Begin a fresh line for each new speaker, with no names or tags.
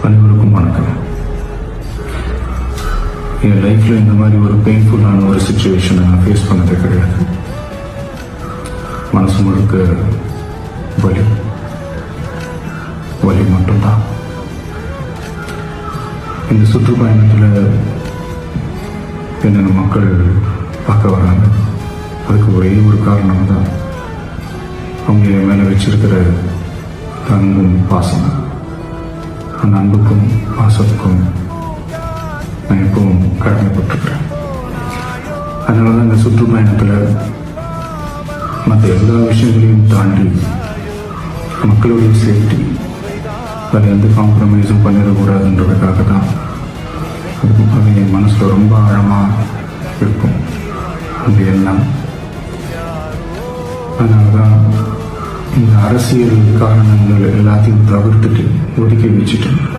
அனைவருக்கும் வணக்கம். என் லைஃப்பில் இந்த மாதிரி ஒரு பெயின்ஃபுல்லான ஒரு சுச்சுவேஷனை நான் ஃபேஸ் பண்ணதே கிடையாது. மனசு முழுக்க வலி மட்டும்தான். இந்த சுற்றுப்பயணத்தில் என்னென்ன மக்கள் பார்க்க வராங்க. அதுக்கு ஒரே ஒரு காரணம் தான், அவங்க என் மேலே வச்சிருக்கிற அன்பும் பாசம். அந்த அன்புக்கும் பாசத்துக்கும் நான் எப்பவும் கடமைப்பட்டிருக்கிறேன். அதனால தான் இந்த சுற்றுப்பயணத்தில் மற்ற எல்லா விஷயங்களையும் தாண்டி மக்களுடைய சேஃப்டி, அதில் எந்த காம்ப்ரமைஸும் பண்ணிடக்கூடாதுன்றதுக்காக தான் அது என் மனசில் ரொம்ப ஆழமாக இருக்கும் அந்த எண்ணம். அதனால தான் இந்த அரசியல் காரணங்கள் எல்லாத்தையும் தவிர்த்துட்டு ஒதுக்கி வச்சுட்டேன்.